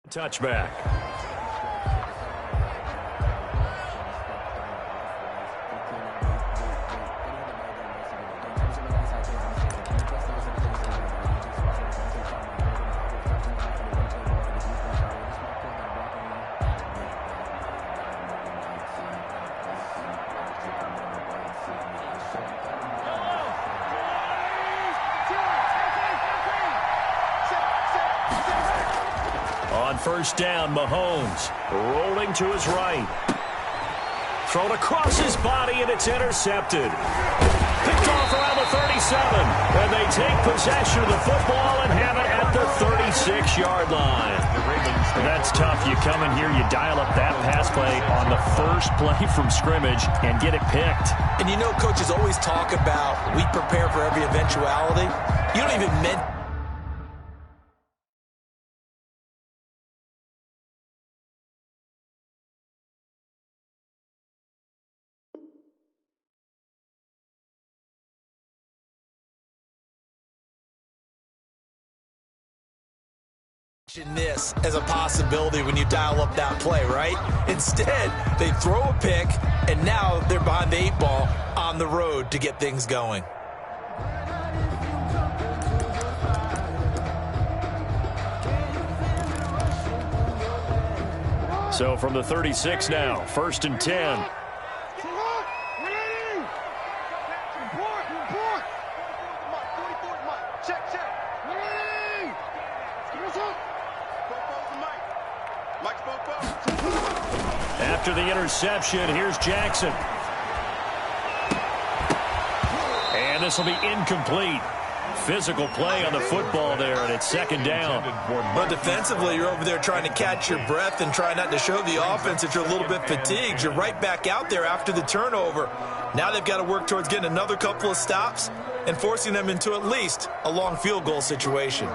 Touchback. On first down, Mahomes rolling to his right. Thrown across his body, and it's intercepted. Picked off around the 37. And they take possession of the football and have it at the 36-yard line. That's tough. You come in here, you dial up that pass play on the first play from scrimmage and get it picked. And you know, coaches always talk about we prepare for every eventuality. You don't even mention this as a possibility when you dial up that play, right? Instead, they throw a pick, and now they're behind the 8 ball on the road to get things going. So from the 36 now, first and 10. After the interception, here's Jackson. And this will be incomplete. Physical play on the football there, and it's second down. But defensively, you're over there trying to catch your breath and try not to show the offense that you're a little bit fatigued. You're right back out there after the turnover. Now they've got to work towards getting another couple of stops and forcing them into at least a long field goal situation.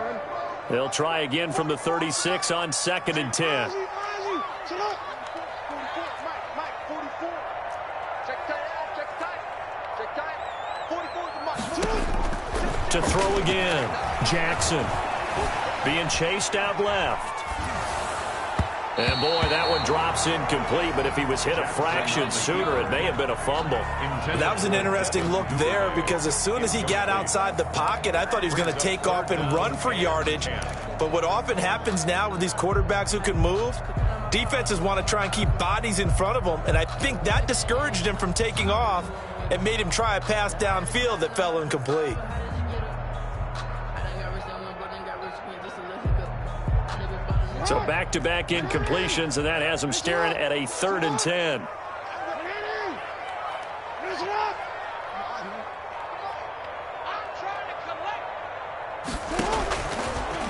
They'll try again from the 36 on second and 10. To throw again, Jackson being chased out left. And boy, that one drops incomplete, but if he was hit a fraction sooner, it may have been a fumble. That was an interesting look there because as soon as he got outside the pocket, I thought he was going to take off and run for yardage. But what often happens now with these quarterbacks who can move, defenses want to try and keep bodies in front of them, and I think that discouraged him from taking off and made him try a pass downfield that fell incomplete. So back-to-back incompletions, and that has him staring at a third and 10.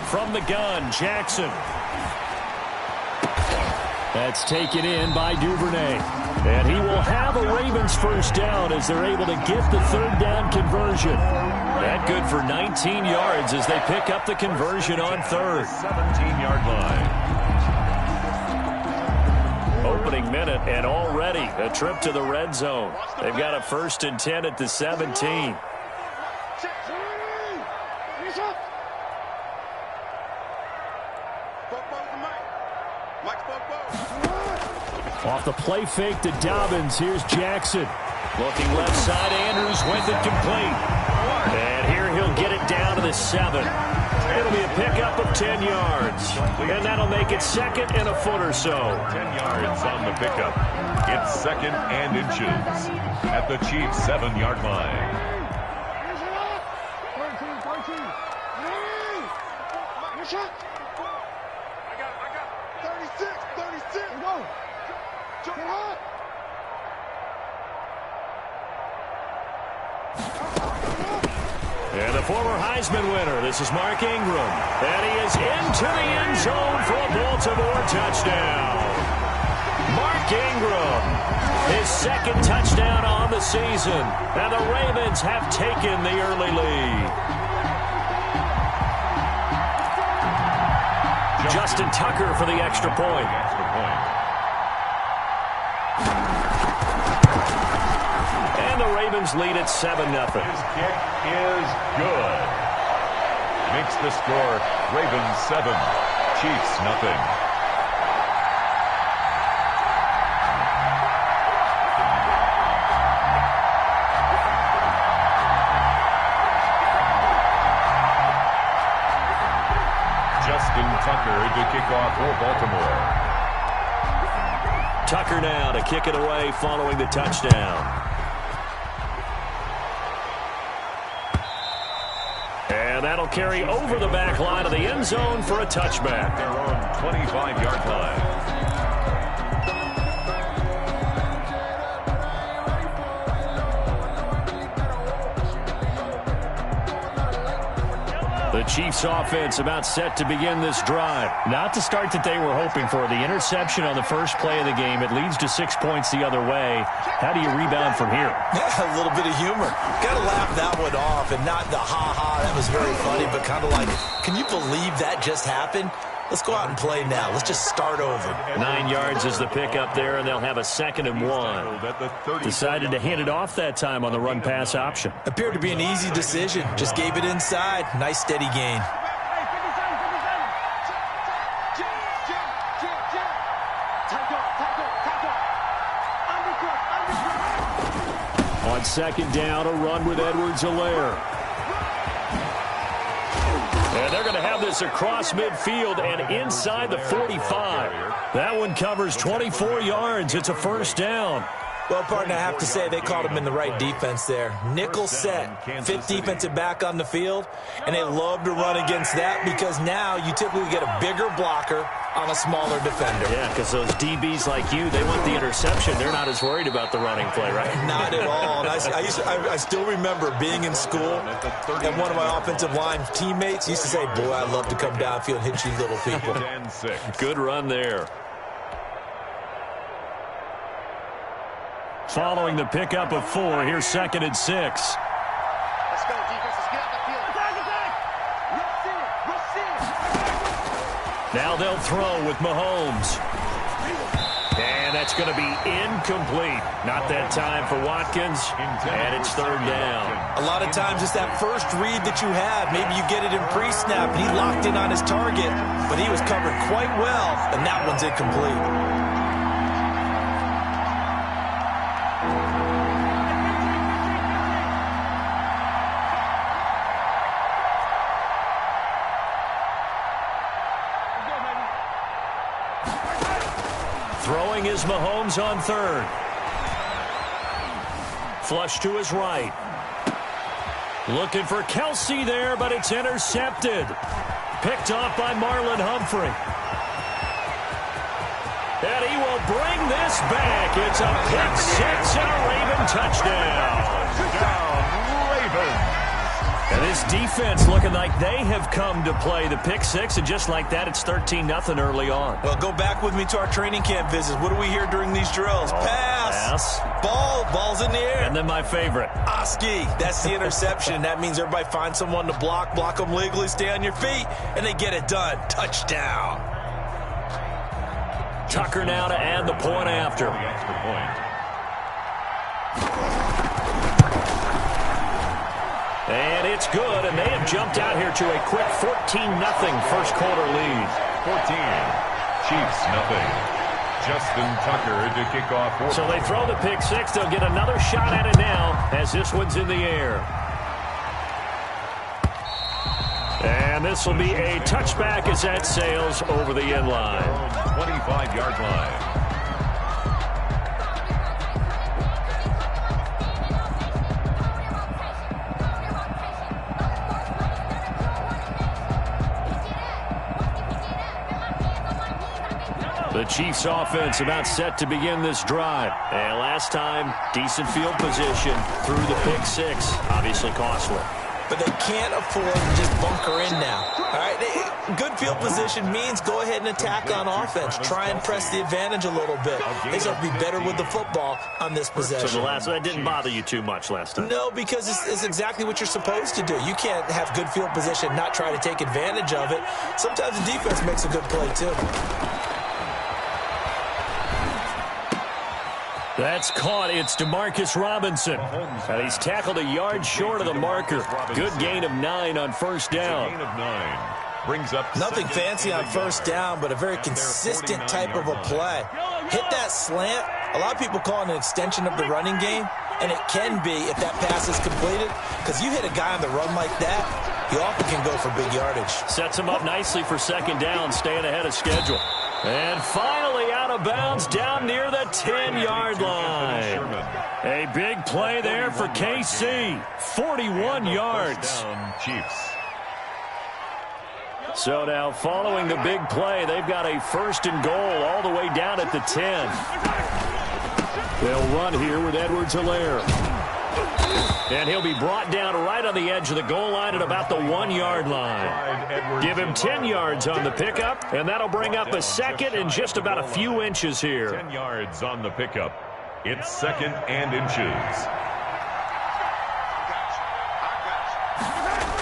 From the gun, Jackson. That's taken in by Duvernay. And he will have a Ravens first down as they're able to get the third down conversion. That good for 19 yards as they pick up the conversion on third. 17-yard line. Opening minute, and already a trip to the red zone. They've got a first and 10 at the 17. Off the play fake to Dobbins. Here's Jackson. Looking left side, Andrews with it complete. And here he'll get it down to the 7. It'll be a pickup of 10 yards. And that'll make it second and a foot or so. 10 yards on the pickup. It's second and inches at the Chiefs' 7-yard line. And the former Heisman winner, this is Mark Ingram. And he is into the end zone for a Baltimore touchdown. Mark Ingram, his second touchdown on the season. And the Ravens have taken the early lead. Justin Tucker for the extra point. And the Ravens lead at 7-0. His kick is good. Makes the score Ravens 7, Chiefs 0. Tucker now to kick it away following the touchdown. And that'll carry over the back line of the end zone for a touchback. Their own 25-yard line. The Chiefs offense about set to begin this drive. Not the start that they were hoping for. The interception on the first play of the game. It leads to 6 points the other way. How do you rebound from here? Yeah, a little bit of humor. Got to laugh that one off, and not the ha-ha, that was very funny, but kind of like, can you believe that just happened? Let's go out and play now. Let's just start over. 9 yards is the pickup there, and they'll have a 2nd and 1. Decided to hand it off that time on the run-pass option. Appeared to be an easy decision. Just gave it inside. Nice, steady gain. On 2nd down, a run with Edwards-Helaire. And they're going to have this across midfield and inside the 45. That one covers 24 yards. It's a 1st down. Well, partner, I have to say they caught him in the right defense there. Nickel set, 5th defensive back on the field, and they love to run against that because now you typically get a bigger blocker on a smaller defender. Yeah, because those DBs like you, they want the interception. They're not as worried about the running play, right? Not at all. And I still remember being in school, and one of my offensive line teammates used to say, boy, I'd love to come downfield and hit you little people. Good run there. Following the pickup of 4, here's 2nd and 6. Let's go, defense. Let's get out the field. Now they'll throw with Mahomes. And that's going to be incomplete. Not that time for Watkins. And it's 3rd down. A lot of times it's that first read that you have. Maybe you get it in pre-snap, and he locked in on his target, but he was covered quite well, and that one's incomplete. Throwing is Mahomes on 3rd. Flush to his right. Looking for Kelsey there, but it's intercepted. Picked off by Marlon Humphrey. And he will bring this back. It's a pick 6 and a Raven touchdown. Ravens. And this defense looking like they have come to play the pick 6, and just like that, it's 13-0 early on. Well, go back with me to our training camp visits. What do we hear during these drills? Pass. Ball's in the air. And then my favorite. Oski. That's the interception. That means everybody finds someone to block them legally, stay on your feet, and they get it done. Touchdown. Tucker now to add the point after. Extra point. And it's good, and they have jumped out here to a quick 14-0 first quarter lead. 14. Chiefs, nothing. Justin Tucker to kick off. So they throw the pick 6. They'll get another shot at it now as this one's in the air. And this will be a touchback as that sails over the end line. 25-yard line. The Chiefs offense about set to begin this drive. And last time, decent field position through the pick 6. Obviously costly. But they can't afford to just bunker in now. All right, good field position means go ahead and attack on offense. Try and press the advantage a little bit. They just have to be better with the football on this possession. So that didn't bother you too much last time? No, because it's exactly what you're supposed to do. You can't have good field position and not try to take advantage of it. Sometimes the defense makes a good play, too. That's caught. It's Demarcus Robinson. And he's tackled a yard short of the marker. Good gain of 9 on first down. Gain of 9. Brings up nothing fancy on first down, but a very consistent type of a play. Hit that slant. A lot of people call it an extension of the running game, and it can be if that pass is completed, because you hit a guy on the run like that, he often can go for big yardage. Sets him up nicely for second down, staying ahead of schedule. And finally out of bounds down near the 10-yard line. A big play there for KC. 41 yards. Chiefs. So now following the big play, they've got a 1st and goal all the way down at the 10. They'll run here with Edwards-Helaire. And he'll be brought down right on the edge of the goal line at about the 1-yard line. Give him 10 yards on the pickup, and that'll bring up a 2nd and just about a few inches here. 10 yards on the pickup. It's 2nd and inches.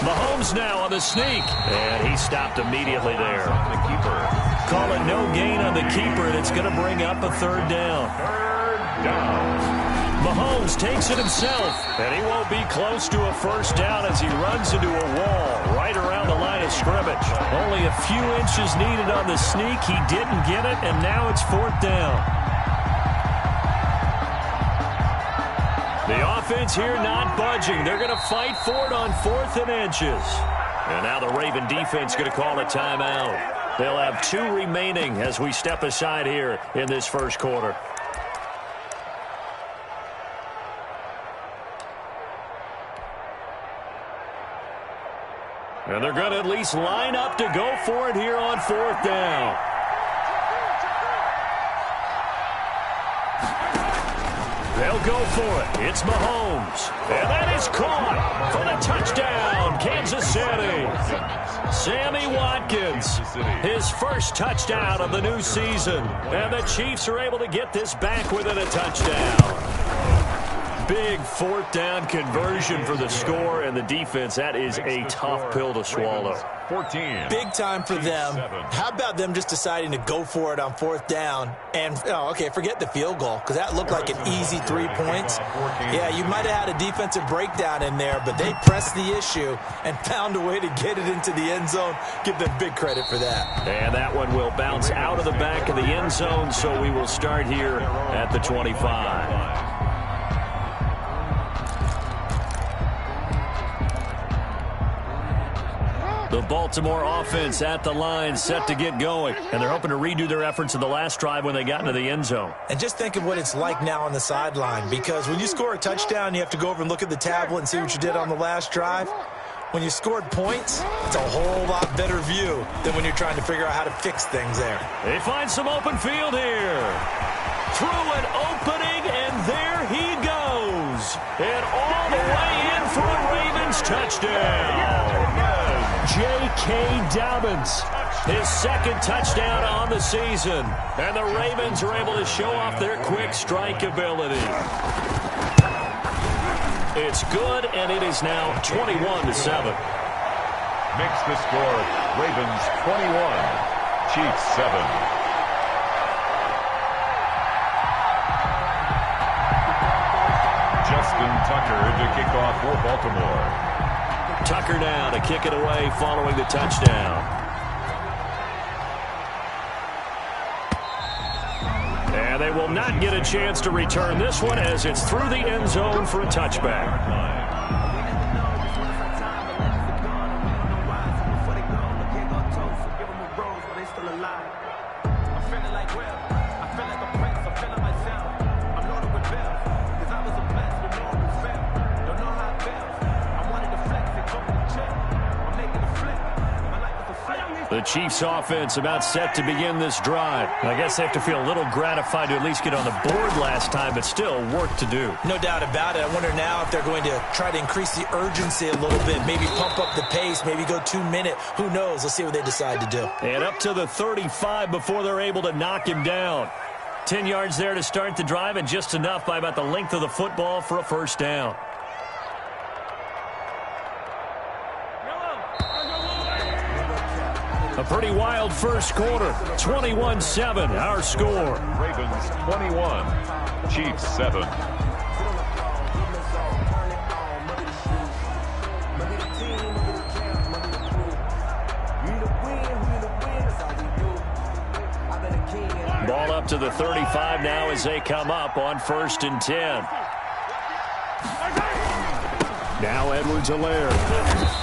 Mahomes now on the sneak, and he stopped immediately there. On the keeper. Call it no gain on the keeper, and it's going to bring up a 3rd down. 3rd down. Mahomes takes it himself, and he won't be close to a 1st down as he runs into a wall right around the line of scrimmage. Only a few inches needed on the sneak. He didn't get it, and now it's 4th down. The offense here not budging. They're going to fight for it on 4th and inches. And now the Raven defense going to call a timeout. They'll have 2 remaining as we step aside here in this 1st quarter. And they're going to at least line up to go for it here on 4th down. They'll go for it. It's Mahomes. And that is caught for the touchdown, Kansas City. Sammy Watkins, his 1st touchdown of the new season. And the Chiefs are able to get this back within a touchdown. Big 4th down conversion for the score, and the defense, that is a tough pill to swallow. 14. Big time for them. How about them just deciding to go for it on 4th down? And, okay, forget the field goal, because that looked like an easy 3 points. Yeah, you might have had a defensive breakdown in there, but they pressed the issue and found a way to get it into the end zone. Give them big credit for that. And that one will bounce out of the back of the end zone, so we will start here at the 25. The Baltimore offense at the line, set to get going. And they're hoping to redo their efforts in the last drive when they got into the end zone. And just think of what it's like now on the sideline, because when you score a touchdown, you have to go over and look at the tablet and see what you did on the last drive. When you scored points, it's a whole lot better view than when you're trying to figure out how to fix things there. They find some open field here. Through an opening, and there he goes. And all the way in for a Ravens touchdown. J.K. Dobbins, his 2nd touchdown on the season. And the Ravens are able to show off their quick strike ability. It's good, and it is now 21-7. Makes the score Ravens 21, Chiefs 7. Justin Tucker to kick off for Baltimore. Tucker now to kick it away following the touchdown. And they will not get a chance to return this one as it's through the end zone for a touchback. The Chiefs offense about set to begin this drive. I guess they have to feel a little gratified to at least get on the board last time, but still work to do. No doubt about it. I wonder now if they're going to try to increase the urgency a little bit, maybe pump up the pace, maybe go 2-minute. Who knows? Let's see what they decide to do. And up to the 35 before they're able to knock him down. 10 yards there to start the drive, and just enough by about the length of the football for a 1st down. A pretty wild 1st quarter. 21-7, our score. Ravens 21, Chiefs 7. Ball up to the 35 now as they come up on 1st and 10. Now Edwards-Helaire.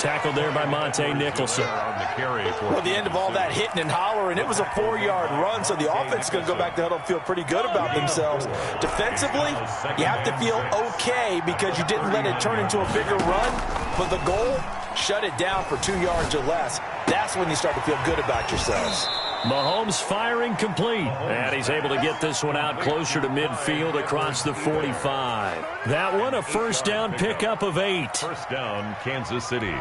Tackled there by Monte Nicholson. Well, the end of all that hitting and hollering, it was a 4-yard run, so the offense is going to go back to huddle and feel pretty good about themselves. Defensively, you have to feel okay because you didn't let it turn into a bigger run, but the goal, shut it down for 2 yards or less. That's when you start to feel good about yourselves. Mahomes firing complete. And he's able to get this one out closer to midfield across the 45. That one a first down pickup of 8. First down, Kansas City.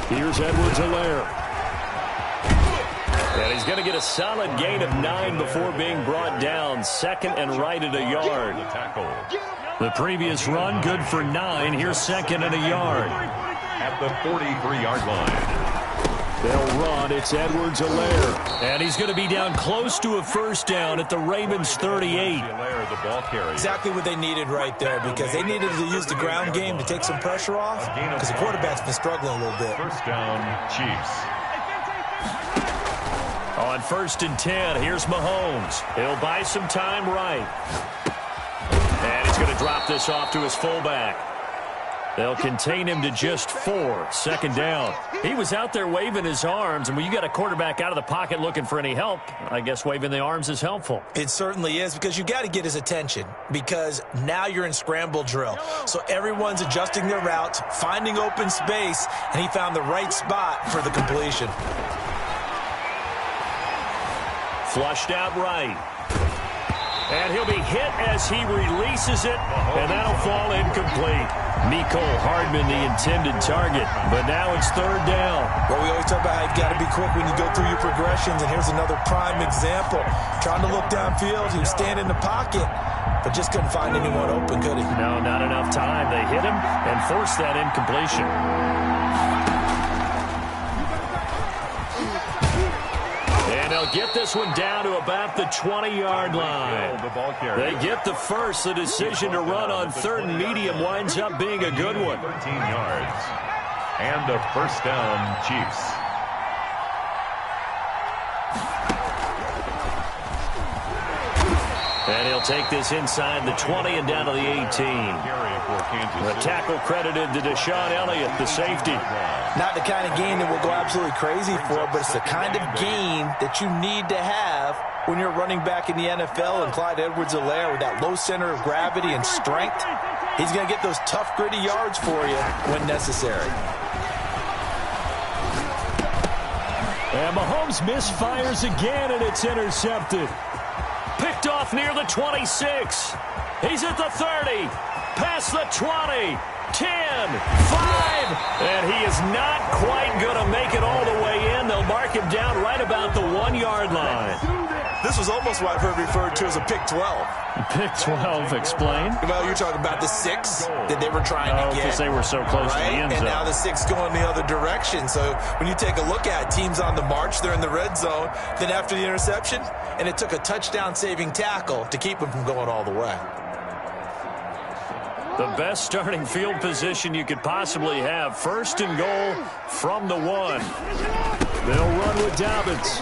Here's Edwards-Helaire. And he's going to get a solid gain of 9 before being brought down. Second and right at a yard. The previous run, good for 9. Here's second and a yard. At the 43-yard line. They'll run. It's Edwards-Helaire. And he's going to be down close to a first down at the Ravens' 38. Exactly what they needed right there, because they needed to use the ground game to take some pressure off, because the quarterback's been struggling a little bit. First down, Chiefs. On 1st and 10, here's Mahomes. He'll buy some time right. And he's going to drop this off to his fullback. They'll contain him to just 4. Second down. He was out there waving his arms, and when you got a quarterback out of the pocket looking for any help, I guess waving the arms is helpful. It certainly is, because you got to get his attention, because now you're in scramble drill. So everyone's adjusting their routes, finding open space, and he found the right spot for the completion. Flushed out right. And he'll be hit as he releases it, and that'll fall incomplete. Mecole Hardman, the intended target, but now it's third down. Well, we always talk about how you've got to be quick when you go through your progressions, and here's another prime example. Trying to look downfield, he was standing in the pocket, but just couldn't find anyone open, could he? No, not enough time. They hit him and forced that incompletion. And they'll get this one down to about the 20-yard line. They get the first. The decision to run on 3rd and medium winds up being a good one. 13 yards. And a first down, Chiefs. And he'll take this inside the 20 and down to the 18. The tackle credited to Deshaun Elliott, the safety. Not the kind of gain that we'll go absolutely crazy for, but it's the kind of gain that you need to have when you're running back in the NFL. And Clyde Edwards-Helaire, with that low center of gravity and strength, he's going to get those tough, gritty yards for you when necessary. And Mahomes misfires again, and it's intercepted. Picked off near the 26. He's at the 30. Past the 20. 10. 5. And he is not quite going to make it all the way in. They'll mark him down right about the 1-yard line. This was almost what I've heard referred to as a pick 12. Pick 12, explain. Well, you're talking about the 6 that they were trying to get. Because they were so close to the end zone. And now the 6 going the other direction. So when you take a look at teams on the march, they're in the red zone. Then after the interception, and it took a touchdown-saving tackle to keep them from going all the way. The best starting field position you could possibly have. 1st and goal from the 1. They'll run with Dobbins.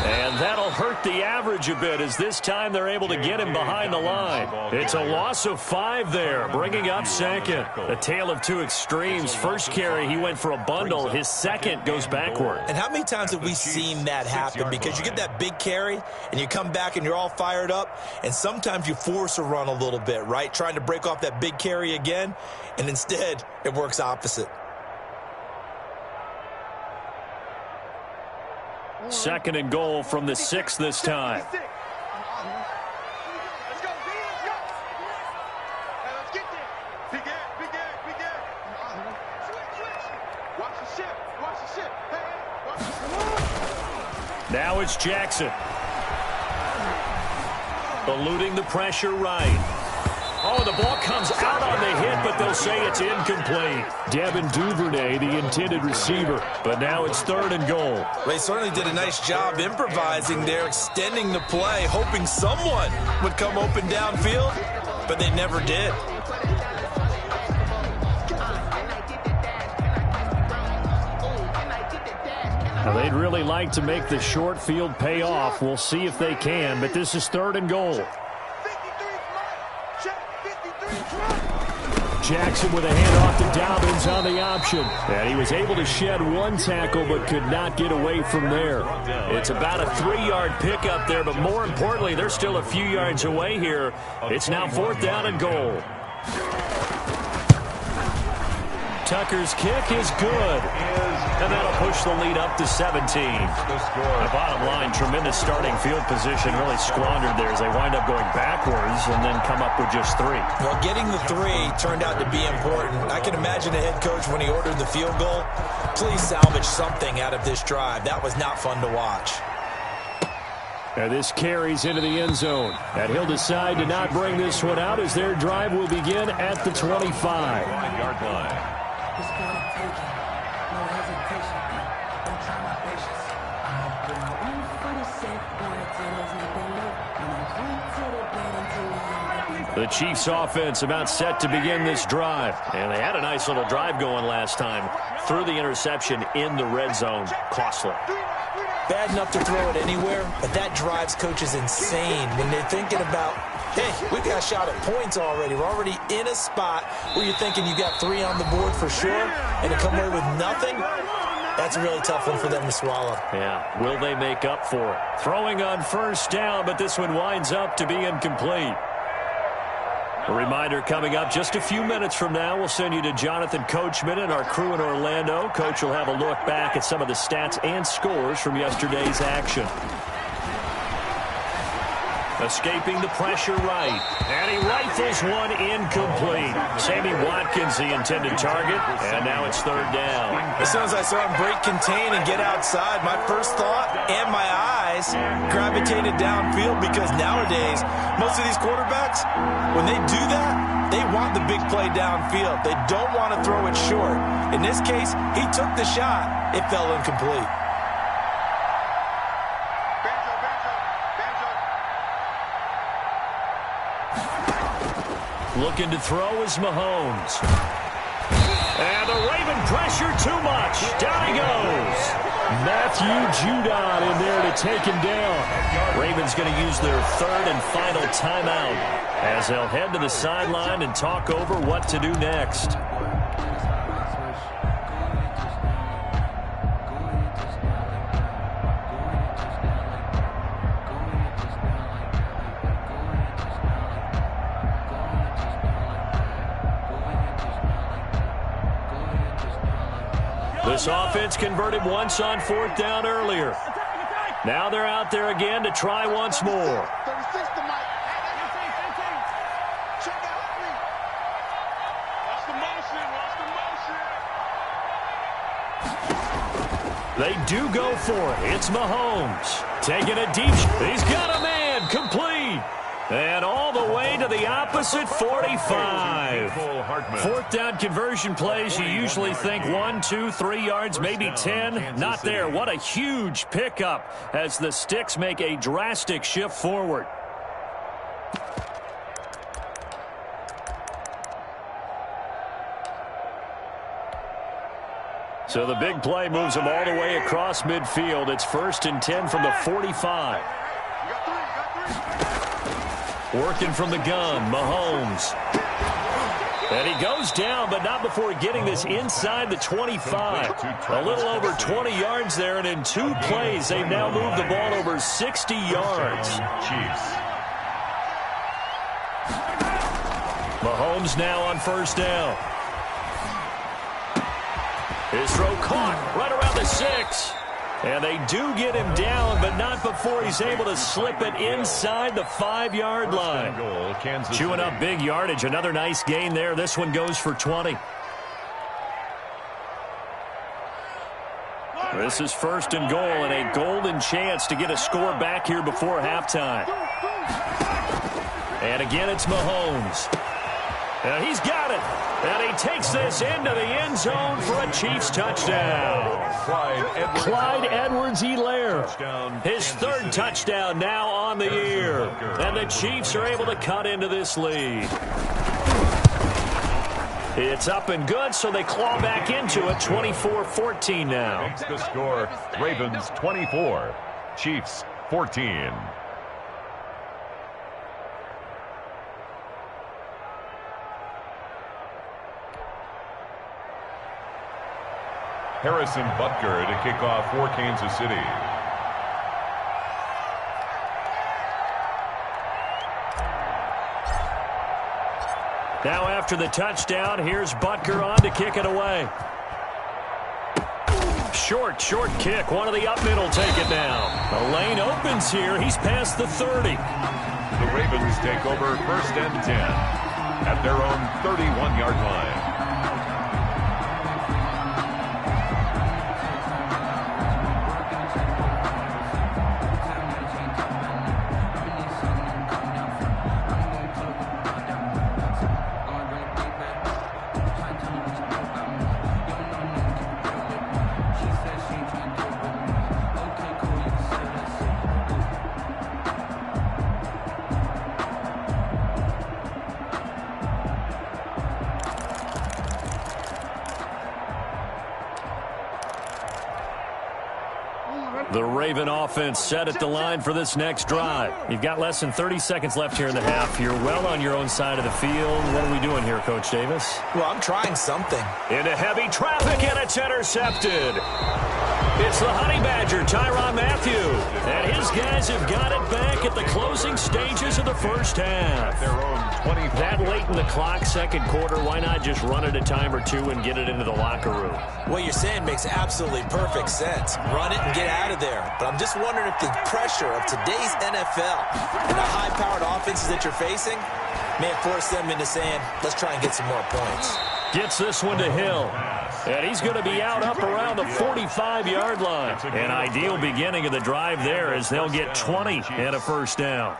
And that'll hurt the average a bit, as this time they're able to get him behind the line. It's a loss of 5 there, bringing up second. A tale of two extremes. First carry, he went for a bundle. His second goes backward. And how many times have we seen that happen? Because you get that big carry, and you come back and you're all fired up, and sometimes you force a run a little bit, right? Trying to break off that big carry again, and instead it works opposite. Second and goal from the 6 this time. Let's go, let's go. Hey, let's get there. Big air. Switch. Watch the ship. Hey, watch the ship. Now it's Jackson. Eluding the pressure right. Oh, the ball comes out on the hit, but they'll say it's incomplete. Devin Duvernay, the intended receiver. But now it's 3rd and goal. They certainly did a nice job improvising there, extending the play, hoping someone would come open downfield, but they never did. Now, they'd really like to make the short field pay off. We'll see if they can, but this is 3rd and goal. Jackson with a handoff to Dobbins on the option. And he was able to shed one tackle but could not get away from there. It's about a 3-yard pickup there, but more importantly, they're still a few yards away here. It's now 4th down and goal. Tucker's kick is good. And that'll push the lead up to 17. The bottom line, tremendous starting field position, really squandered there as they wind up going backwards and then come up with just 3. Well, getting the 3 turned out to be important. I can imagine the head coach when he ordered the field goal. Please salvage something out of this drive. That was not fun to watch. And this carries into the end zone. And he'll decide to not bring this one out as their drive will begin at the 25. 5-yard line. The Chiefs offense about set to begin this drive. And they had a nice little drive going last time. Threw the interception in the red zone. Costly. Bad enough to throw it anywhere, but that drives coaches insane when they're thinking about, hey, we got a shot at points already. We're already in a spot where you're thinking you got 3 on the board for sure, and to come away with nothing, that's a really tough one for them to swallow. Yeah, will they make up for it? Throwing on 1st down, but this one winds up to be incomplete. A reminder coming up just a few minutes from now. We'll send you to Jonathan Coachman and our crew in Orlando. Coach will have a look back at some of the stats and scores from yesterday's action. Escaping the pressure right. And he rifles one incomplete. Sammy Watkins, the intended target. And now it's 3rd down. As soon as I saw him break contain and get outside, my first thought and my eyes gravitated downfield because nowadays, most of these quarterbacks, when they do that, they want the big play downfield. They don't want to throw it short. In this case, he took the shot. It fell incomplete. Looking to throw is Mahomes. And the Raven pressure too much. Down he goes. Matthew Judon in there to take him down. Ravens going to use their 3rd and final timeout as they'll head to the sideline and talk over what to do next. This offense converted once on 4th down earlier. Now they're out there again to try once more. They do go for it. It's Mahomes. Taking a deep shot. He's got a man. Complete. And all the way to the opposite 45. 4th down conversion plays, you usually think 1, 2, 3 yards, maybe 10. Not there. What a huge pickup as the Sticks make a drastic shift forward. So the big play moves them all the way across midfield. It's 1st and 10 from the 45. Working from the gun, Mahomes. And he goes down, but not before getting this inside the 25. A little over 20 yards there, and in 2 plays, they've now moved the ball over 60 yards. Mahomes now on 1st down. His throw caught right around the 6. And they do get him down, but not before he's able to slip it inside the 5-yard line. Chewing up big yardage. Another nice gain there. This one goes for 20. This is 1st and goal and a golden chance to get a score back here before halftime. And again, it's Mahomes. And he's got it. And he takes this into the end zone for a Chiefs touchdown. Clyde Edwards-Helaire. His 3rd touchdown now on the year. And the Chiefs are able to cut into this lead. It's up and good, so they claw back into it. 24-14 now. Makes the score Ravens 24, Chiefs 14. Harrison Butker to kick off for Kansas City. Now after the touchdown, here's Butker on to kick it away. Short kick. One of the up middle take it now. The lane opens here. He's past the 30. The Ravens take over 1st and 10 at their own 31-yard line. The Raven offense set at the line for this next drive. You've got less than 30 seconds left here in the half. You're well on your own side of the field. What are we doing here, Coach Davis? Well, I'm trying something. Into heavy traffic, and it's intercepted. It's the Honey Badger, Tyrann Mathieu. And his guys have got it back at the closing stages of the first half. Their own 25. That late in the clock, second quarter, why not just run it a time or two and get it into the locker room? What you're saying makes absolutely perfect sense. Run it and get out of there. But I'm just wondering if the pressure of today's NFL and the high-powered offenses that you're facing may have forced them into saying, let's try and get some more points. Gets this one to Hill. And he's going to be out up around the 45-yard line. An ideal beginning of the drive there as they'll get 20 and a first down.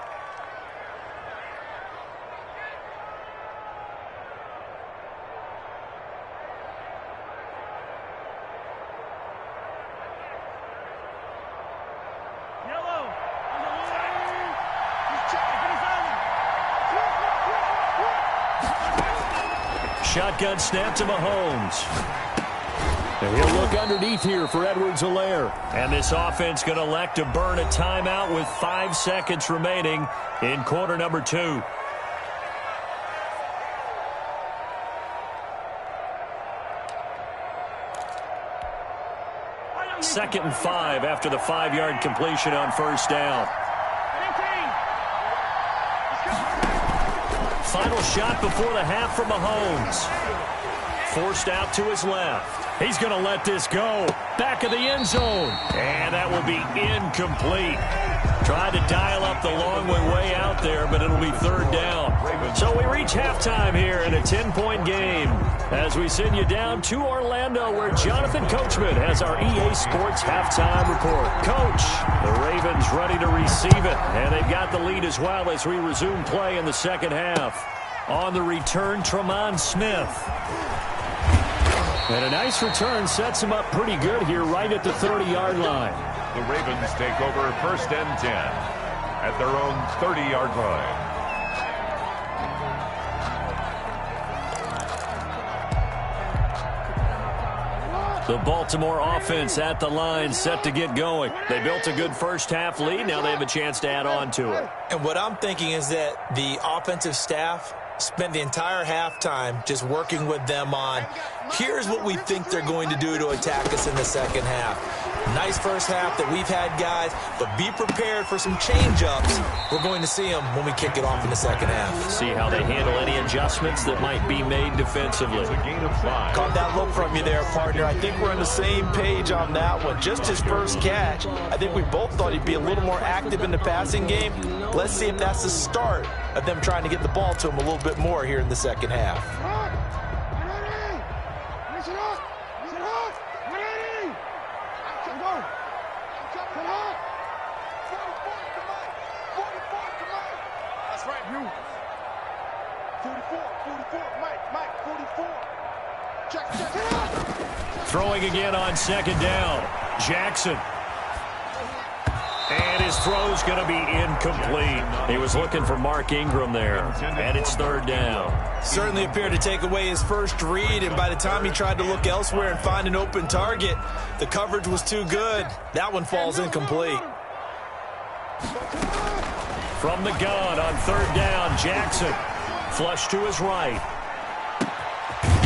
Shotgun snap to Mahomes. And he'll look underneath here for Edwards-Helaire. And this offense going to elect to burn a timeout with 5 seconds remaining in quarter number 2. 2nd and 5 after the 5-yard completion on first down. Final shot before the half for Mahomes. Forced out to his left. He's going to let this go. Back of the end zone. And that will be incomplete. Tried to dial up the long way out there, but it'll be 3rd down. So we reach halftime here in a 10-point game as we send you down to Orlando where Jonathan Coachman has our EA Sports halftime report. Coach, the Ravens ready to receive it, and they've got the lead as well as we resume play in the second half. On the return, Tremont Smith. And a nice return sets him up pretty good here right at the 30-yard line. The Ravens take over 1st and 10 at their own 30-yard line. The Baltimore offense at the line set to get going. They built a good first half lead. Now they have a chance to add on to it. And what I'm thinking is that the offensive staff spent the entire halftime just working with them on, here's what we think they're going to do to attack us in the second half. Nice first half that we've had, guys, but be prepared for some change-ups. We're going to see them when we kick it off in the second half. See how they handle any adjustments that might be made defensively. It's a gain of 5. Caught that look from you there, partner. I think we're on the same page on that one. Just his first catch. I think we both thought he'd be a little more active in the passing game. Let's see if that's the start of them trying to get the ball to him a little bit more here in the second half. Throwing again on second down. Jackson. And his throw's going to be incomplete. He was looking for Mark Ingram there, and it's third down. Certainly appeared to take away his first read, and by the time he tried to look elsewhere and find an open target, the coverage was too good. That one falls incomplete. From the gun on third down, Jackson. Flush to his right.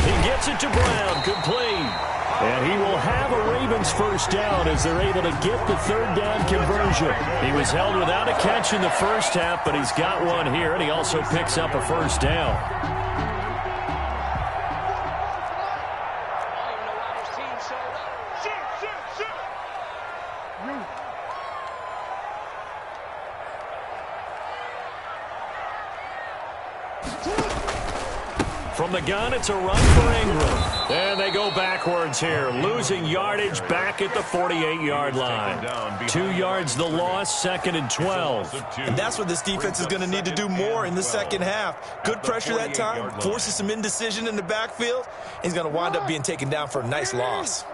He gets it to Brown, complete. And he will have a Ravens first down as they're able to get the third down conversion. He was held without a catch in the first half, but he's got one here, and he also picks up a first down. From the gun, it's a run for Ingram. And they go backwards here, losing yardage back at the 48-yard line. 2 yards the loss, 2nd and 12. And that's what this defense is going to need to do more in the second half. Good pressure that time, forces some indecision in the backfield. He's going to wind up being taken down for a nice loss.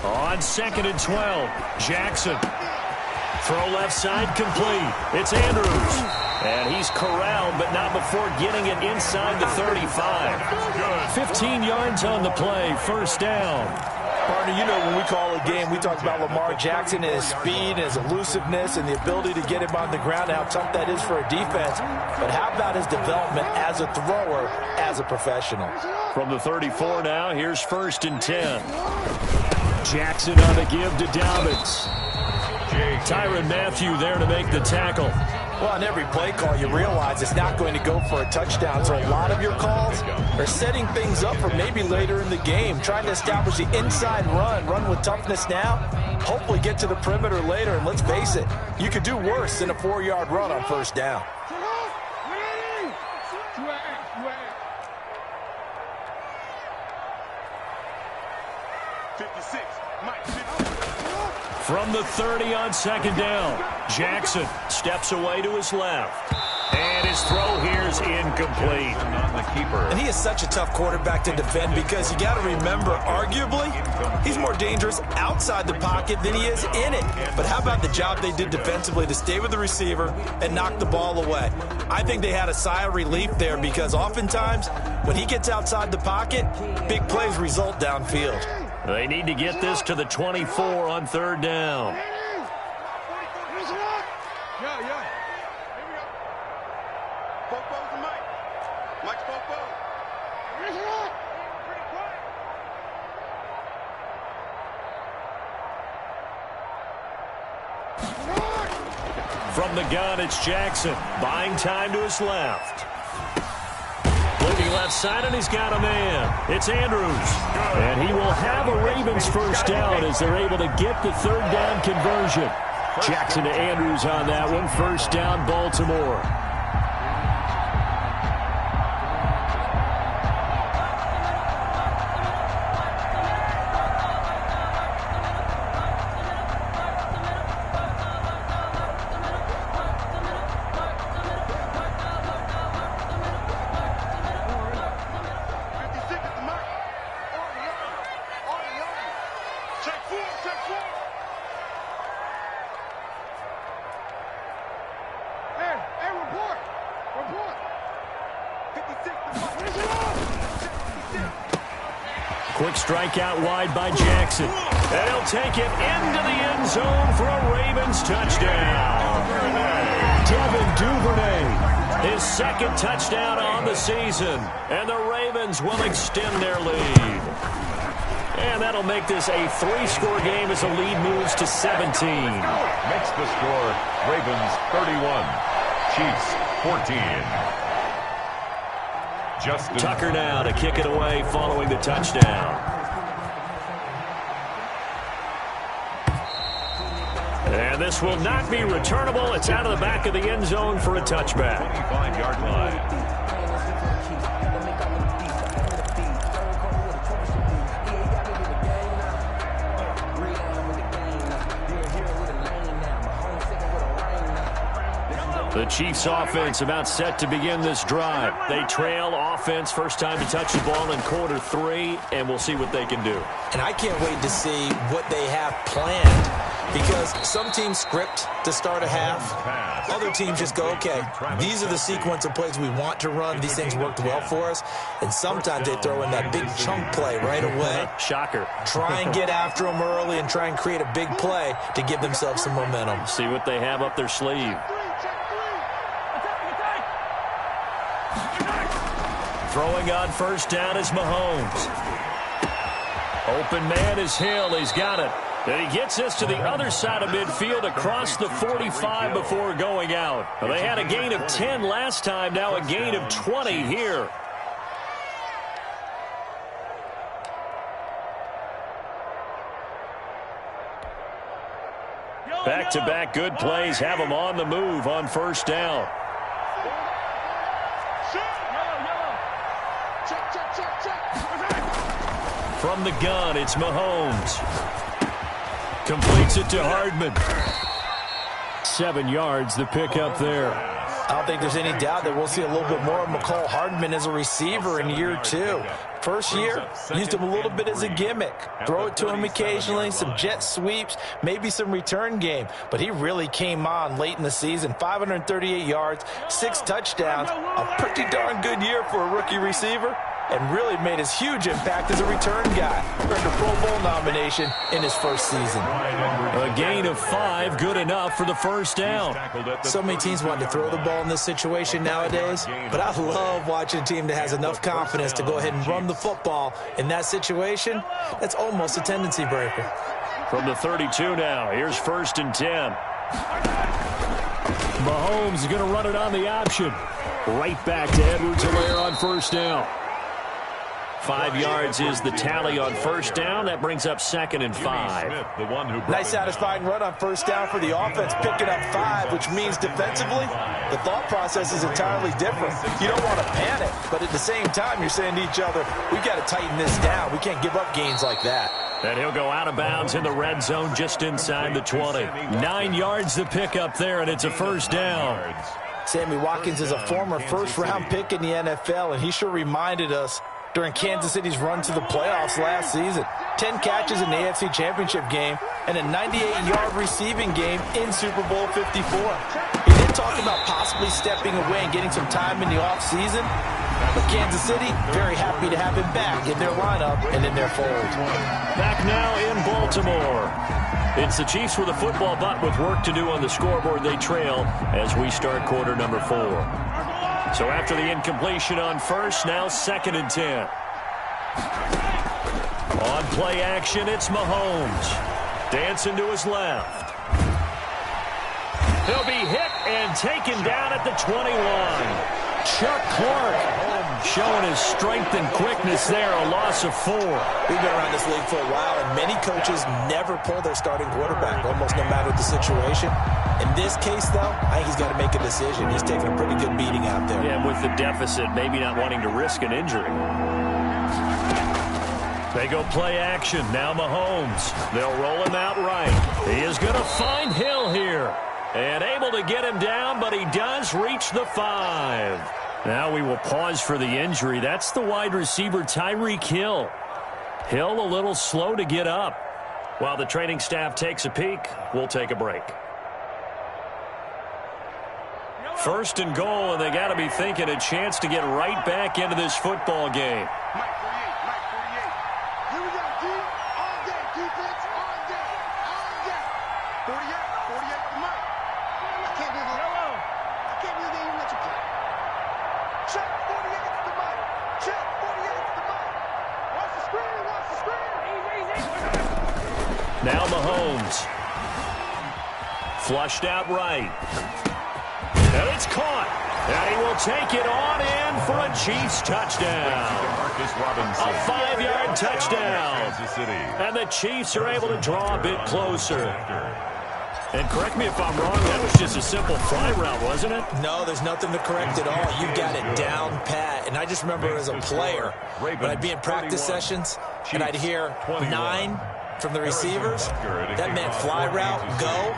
On 2nd and 12, Jackson. Throw left side complete. It's Andrews. And he's corralled, but not before getting it inside the 35. 15 yards on the play, first down. Partner, you know when we call a game, we talk about Lamar Jackson and his speed and his elusiveness and the ability to get him on the ground and how tough that is for a defense. But how about his development as a thrower, as a professional? From the 34 now, here's 1st and 10. Jackson on the give to Dobbins. Tyrann Mathieu there to make the tackle. Well, on every play call, you realize it's not going to go for a touchdown. So a lot of your calls are setting things up for maybe later in the game, trying to establish the inside run with toughness now, hopefully get to the perimeter later. And let's face it, you could do worse than a 4-yard run on first down. From the 30 on 2nd down, Jackson steps away to his left. And his throw here is incomplete. And he is such a tough quarterback to defend because you got to remember, arguably, he's more dangerous outside the pocket than he is in it. But how about the job they did defensively to stay with the receiver and knock the ball away? I think they had a sigh of relief there because oftentimes when he gets outside the pocket, big plays result downfield. They need to get this to the 24 on third down. From the gun, it's Jackson, buying time to his left. Looking left side, and he's got a man. It's Andrews. And he will have a Ravens first down as they're able to get the third down conversion. Jackson to Andrews on that one. First down, Baltimore. Quick strike out wide by Jackson. And he'll take it into the end zone for a Ravens touchdown. Devin Duvernay, his second touchdown on the season. And the Ravens will extend their lead. And that'll make this a 3-score game as the lead moves to 17. Makes the score Ravens 31, Chiefs 14. Justin Tucker now to kick it away following the touchdown. And this will not be returnable. It's out of the back of the end zone for a touchback. 25-yard line. The Chiefs offense about set to begin this drive. They trail offense, first time to touch the ball in quarter 3, and we'll see what they can do. And I can't wait to see what they have planned, because some teams script to start a half. Other teams just go, okay, these are the sequence of plays we want to run. These things worked well for us. And sometimes they throw in that big chunk play right away. Shocker. Try and get after them early and try and create a big play to give themselves some momentum. See what they have up their sleeve. Throwing on first down is Mahomes. Open man is Hill. He's got it. And he gets us to the other side of midfield across the 45 before going out. Well, they had a gain of 10 last time, now a gain of 20 here. Back-to-back good plays have them on the move on first down. From the gun, it's Mahomes. Completes it to Hardman. 7 yards, the pickup there. I don't think there's any doubt that we'll see a little bit more of McCall Hardman as a receiver in year 2. First year, used him a little bit as a gimmick. Throw it to him occasionally, some jet sweeps, maybe some return game. But he really came on late in the season. 538 yards, 6 touchdowns. A pretty darn good year for a rookie receiver. And really made his huge impact as a return guy. Earned a Pro Bowl nomination in his first season. A gain of 5, good enough for the first down. So many teams want to throw the ball in this situation nowadays, but I love watching a team that has enough confidence to go ahead and run the football in that situation. That's almost a tendency breaker. From the 32 now, here's first and 10. Mahomes is going to run it on the option. Right back to Edwards-Helaire on first down. 5 yards is the tally on first down. That brings up second and 5. Nice satisfying run on first down for the offense, picking up 5, which means defensively, the thought process is entirely different. You don't want to panic, but at the same time, you're saying to each other, we've got to tighten this down. We can't give up gains like that. And he'll go out of bounds in the red zone just inside the 20. 9 yards the pickup there, and it's a first down. Sammy Watkins is a former first-round pick in the NFL, and he sure reminded us during Kansas City's run to the playoffs last season. 10 catches in the AFC Championship game and a 98-yard receiving game in Super Bowl 54. He did talk about possibly stepping away and getting some time in the offseason, but Kansas City, very happy to have him back in their lineup and in their fold. Back now in Baltimore. It's the Chiefs with a football, but with work to do on the scoreboard. They trail as we start quarter number 4. So after the incompletion on first, now second and 10. On play action, it's Mahomes. Dancing to his left. He'll be hit and taken down at the 21. Chuck Clark showing his strength and quickness there, a loss of 4. We've been around this league for a while, and many coaches never pull their starting quarterback, almost no matter the situation. In this case, though, I think he's got to make a decision. He's taking a pretty good beating out there. Yeah, with the deficit, maybe not wanting to risk an injury. They go play action. Now Mahomes. They'll roll him out right. He is going to find Hill here. And able to get him down, but he does reach the 5. Now we will pause for the injury. That's the wide receiver, Tyreek Hill. Hill a little slow to get up. While the training staff takes a peek, we'll take a break. First and goal, and they got to be thinking a chance to get right back into this football game. Mike 48. Here we go, D. All day. Defense, all day. All day. 48 to Mike. I can't believe they even let you play. Check 48 to Mike. Check 48 to Mike. Watch the screen. Watch the screen. Easy. Now Mahomes. Flushed out right. And it's caught. And he will take it on in for a Chiefs touchdown. A 5-yard touchdown. And the Chiefs are able to draw a bit closer. And correct me if I'm wrong, that was just a simple fly route, wasn't it? No, there's nothing to correct at all. You've got it down pat. And I just remember as a player, when I'd be in practice sessions, and I'd hear 9, from the receivers. That meant fly route, go.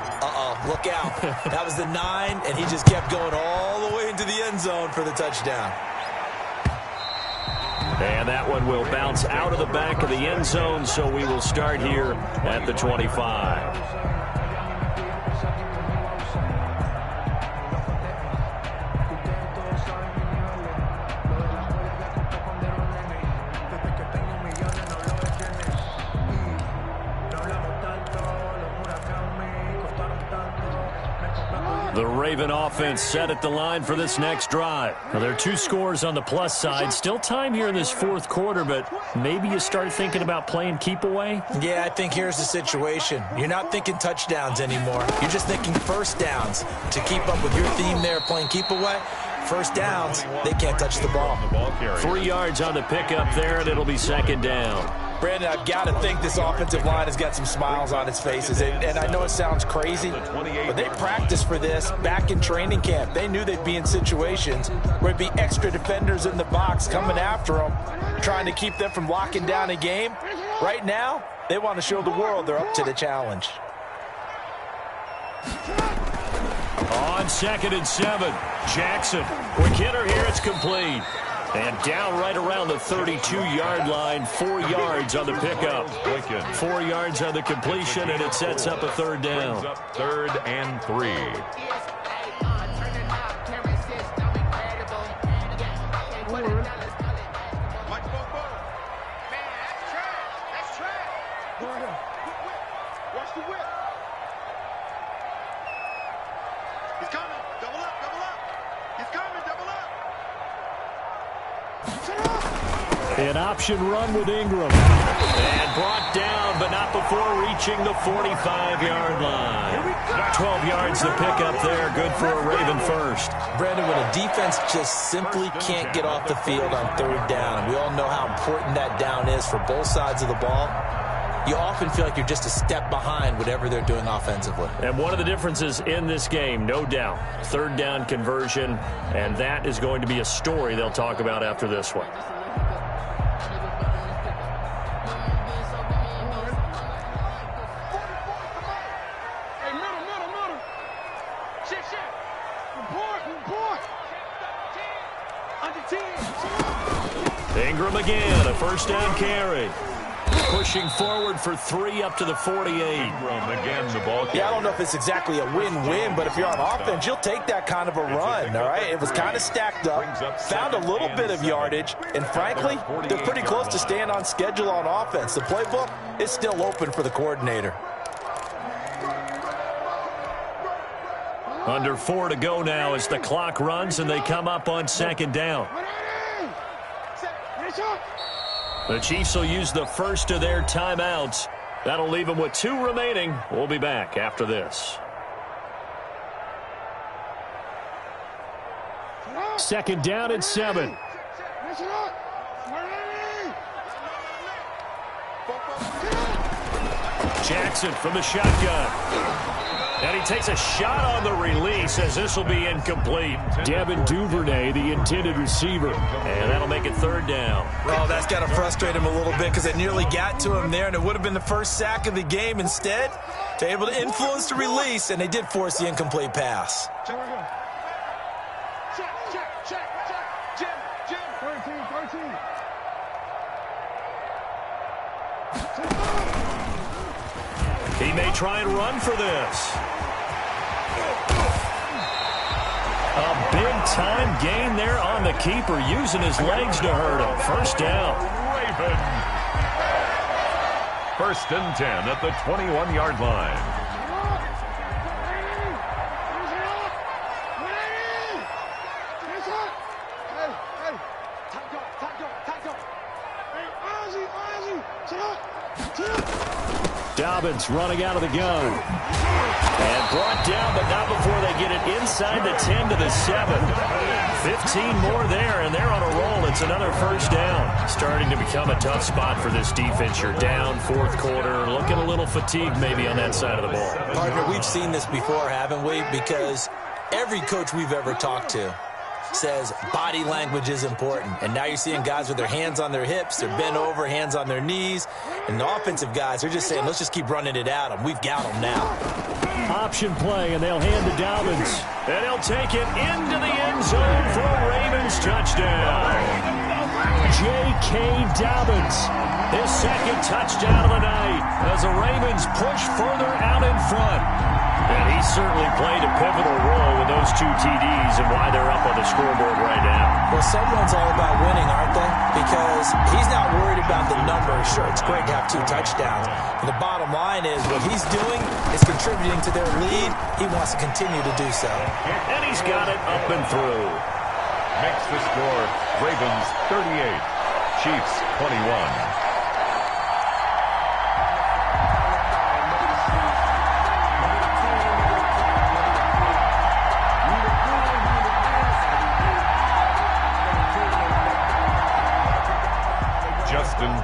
Look out. That was the 9, and he just kept going all the way into the end zone for the touchdown. And that one will bounce out of the back of the end zone, so we will start here at the 25. The Raven offense set at the line for this next drive. Now, there are 2 scores on the plus side. Still time here in this fourth quarter, but maybe you start thinking about playing keep away? Yeah, I think here's the situation. You're not thinking touchdowns anymore. You're just thinking first downs. To keep up with your theme there, playing keep away, first downs, they can't touch the ball. 3 yards on the pickup there, and it'll be second down. Brandon, I've got to think this offensive line has got some smiles on its faces. And I know it sounds crazy, but they practiced for this back in training camp. They knew they'd be in situations where it'd be extra defenders in the box coming after them, trying to keep them from locking down a game. Right now, they want to show the world they're up to the challenge. On 2nd and 7, Jackson. Quick hitter here, it's complete. And down right around the 32-yard line, 4 yards on the pickup. 4 yards on the completion, and it sets up a third down. 3rd and 3. Watch the whip. He's coming. Double up, double up. He's coming, double up. An option run with Ingram. And brought down, but not before reaching the 45-yard line. 12 yards to pick up there. Good for a Raven first. Brandon, when a defense just simply can't get off the field on 3rd down, and we all know how important that down is for both sides of the ball, you often feel like you're just a step behind whatever they're doing offensively. And one of the differences in this game, no doubt, 3rd down conversion, and that is going to be a story they'll talk about after this one. Hey, middle. Shit. Report. Under 10. Ingram again, a first down carry. Pushing forward for 3 up to the 48. Ingram again, the ball carrier. Yeah, I don't know if it's exactly a win-win, but if you're on offense, you'll take that kind of a run, all right? It was kind of stacked up, found a little bit of yardage, and frankly, they're pretty close to staying on schedule on offense. The playbook is still open for the coordinator. Under 4 to go now as the clock runs and they come up on 2nd down. The Chiefs will use the first of their timeouts. That'll leave them with 2 remaining. We'll be back after this. 2nd down and 7. Jackson from the shotgun. And he takes a shot on the release as this will be incomplete. Devin Duvernay, the intended receiver. And that'll make it 3rd down. Well, that's got to frustrate him a little bit because it nearly got to him there, and it would have been the first sack of the game. Instead, they're able to influence the release, and they did force the incomplete pass. Check. Jim. 13. He may try and run for this. A big-time gain there on the keeper, using his legs to hurt him. First down. Raven. 1st and 10 at the 21-yard line. Dobbins running out of the gun. And brought down, but not before they get it inside the 10 to the 7. 15 more there, and they're on a roll. It's another first down. Starting to become a tough spot for this defense. You're down 4th quarter, looking a little fatigued maybe on that side of the ball. Partner, we've seen this before, haven't we? Because every coach we've ever talked to says body language is important. And now you're seeing guys with their hands on their hips, they're bent over, hands on their knees. And the offensive guys are just saying, let's just keep running it at them. We've got them now. Option play, and they'll hand to Dobbins. And he'll take it into the end zone for a Ravens touchdown. J.K. Dobbins, his second touchdown of the night as the Ravens push further out in front. And he certainly played a pivotal role with those 2 TDs and why they're up on the scoreboard right now. Well, someone's all about winning, aren't they? Because he's not worried about the numbers. Sure, it's great to have 2 touchdowns. But the bottom line is what he's doing is contributing to their lead. He wants to continue to do so. And he's got it up and through. Makes the score Ravens 38, Chiefs 21.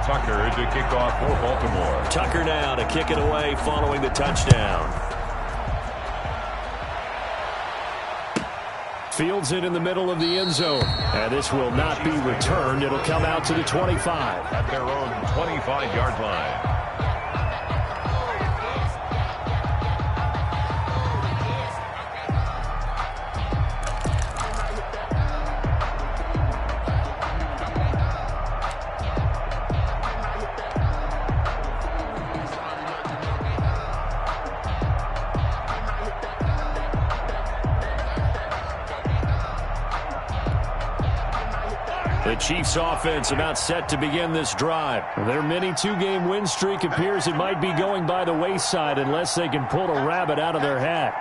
Tucker to kick off for Baltimore. Tucker now to kick it away following the touchdown. Fields it in the middle of the end zone. And this will not be returned. It'll come out to the 25. At their own 25-yard line. The Chiefs offense about set to begin this drive. Their mini 2-game win streak appears it might be going by the wayside unless they can pull a rabbit out of their hat.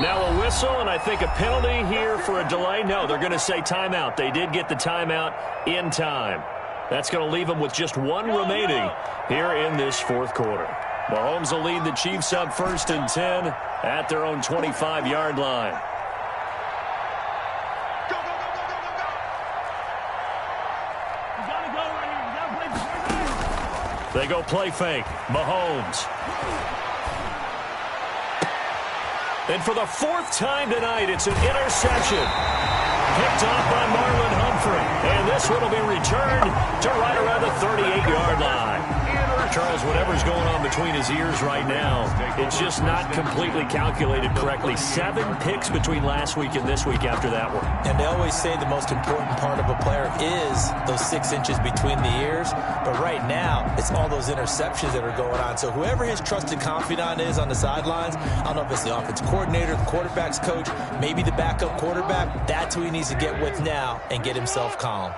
Now a whistle, and I think a penalty here for a delay. No, they're going to say timeout. They did get the timeout in time. That's going to leave them with just 1 remaining here in this 4th quarter. Mahomes will lead the Chiefs up 1st and 10 at their own 25-yard line. They go play fake. Mahomes. And for the 4th time tonight, it's an interception. Picked off by Marlon Humphrey. And this one will be returned to right around the 38-yard line. Charles, whatever's going on between his ears right now, it's just not completely calculated correctly. 7 picks between last week and this week after that one. And they always say the most important part of a player is those 6 inches between the ears. But right now, it's all those interceptions that are going on. So whoever his trusted confidant is on the sidelines, I don't know if it's the offensive coordinator, the quarterback's coach, maybe the backup quarterback, that's who he needs to get with now and get himself calm.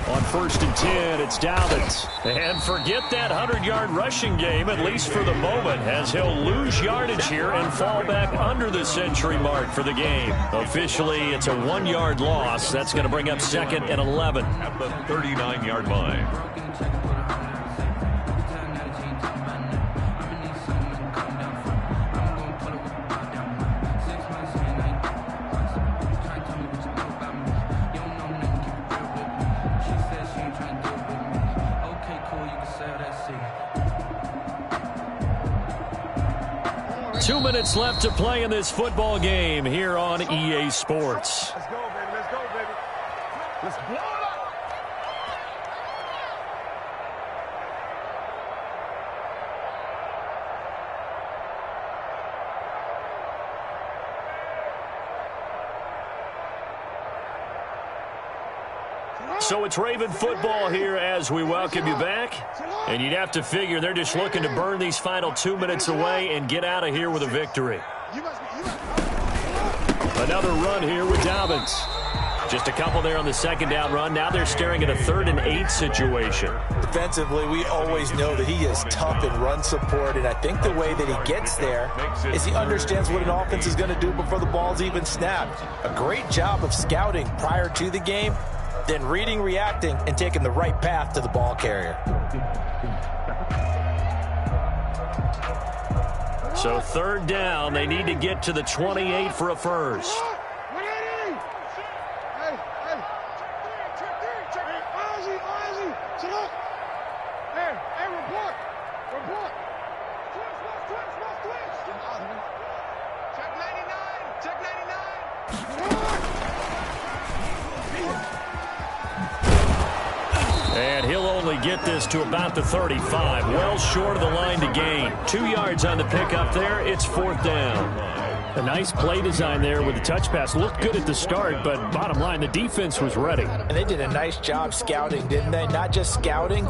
On 1st and 10, it's Dobbins. And forget that 100-yard rushing game, at least for the moment, as he'll lose yardage here and fall back under the century mark for the game. Officially, it's a 1-yard loss. That's going to bring up 2nd and 11. At the 39-yard line. 2 minutes left to play in this football game here on EA Sports. Let's go, baby. Let's go, baby. Let's blow it up. So it's Raven football here as we welcome you back. And you'd have to figure they're just looking to burn these final 2 minutes away and get out of here with a victory. Another run here with Dobbins. Just a couple there on the 2nd down run. Now they're staring at a 3rd and 8 situation. Defensively, we always know that he is tough in run support, and I think the way that he gets there is he understands what an offense is going to do before the ball's even snapped. A great job of scouting prior to the game, then reading, reacting, and taking the right path to the ball carrier. So third down, they need to get to the 28 for a first. And he'll only get this to about the 35, well short of the line to gain. 2 yards on the pickup there. It's fourth down. A nice play design there with the touch pass. Looked good at the start, but bottom line, the defense was ready. And they did a nice job scouting, didn't they? Not just scouting,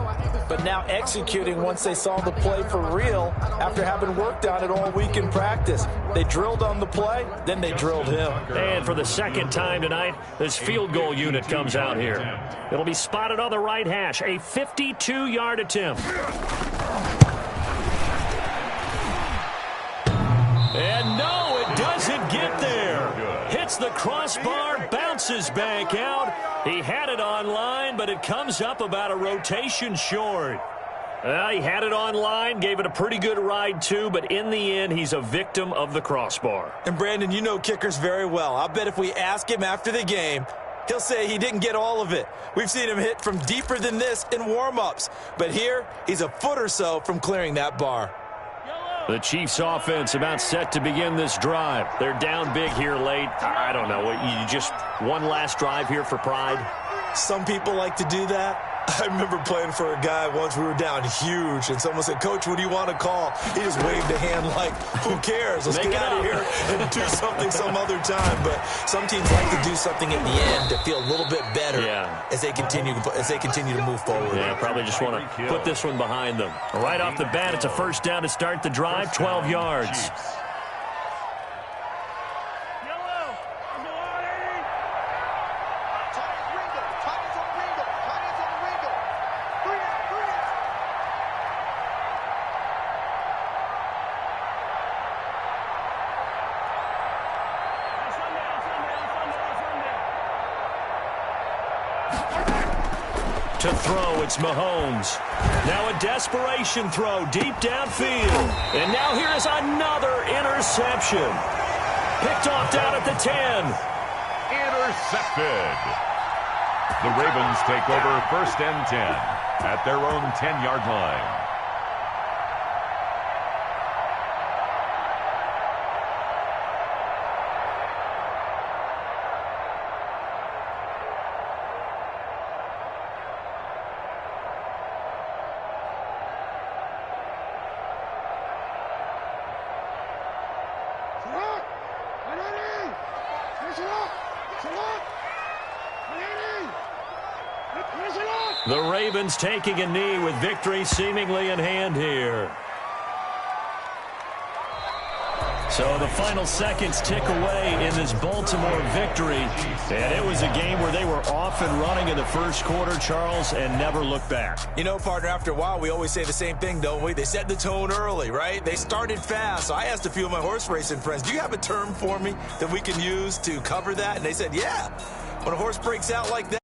but now executing once they saw the play for real after having worked on it all week in practice. They drilled on the play, then they drilled him. And for the second time tonight, this field goal unit comes out here. It'll be spotted on the right hash, a 52-yard attempt. And no, it doesn't get there. Hits the crossbar, bounces back out. He had it online, but it comes up about a rotation short. He had it online, gave it a pretty good ride too, but in the end, he's a victim of the crossbar. And Brandon, you know kickers very well. I'll bet if we ask him after the game, he'll say he didn't get all of it. We've seen him hit from deeper than this in warm-ups. But here, he's a foot or so from clearing that bar. The Chiefs offense about set to begin this drive. They're down big here late. I don't know. You just one last drive here for pride? Some people like to do that. I remember playing for a guy once. We were down huge, and someone said, "Coach, what do you want to call?" He just waved a hand like, "Who cares? Let's get out of here and do something some other time." But some teams like to do something at the end to feel a little bit better as they continue to move forward. Yeah, probably just want to put this one behind them. Right off the bat, it's a first down to start the drive, 12 yards. To throw, it's Mahomes. Now a desperation throw deep downfield. And now here is another interception. Picked off down at the 10. Intercepted. The Ravens take over first and 10 at their own 10-yard line. The Ravens taking a knee with victory seemingly in hand here. So the final seconds tick away in this Baltimore victory. And it was a game where they were off and running in the first quarter, Charles, and never looked back. You know, partner, after a while, we always say the same thing, don't we? They set the tone early, right? They started fast. So I asked a few of my horse racing friends, do you have a term for me that we can use to cover that? And they said, yeah. When a horse breaks out like that,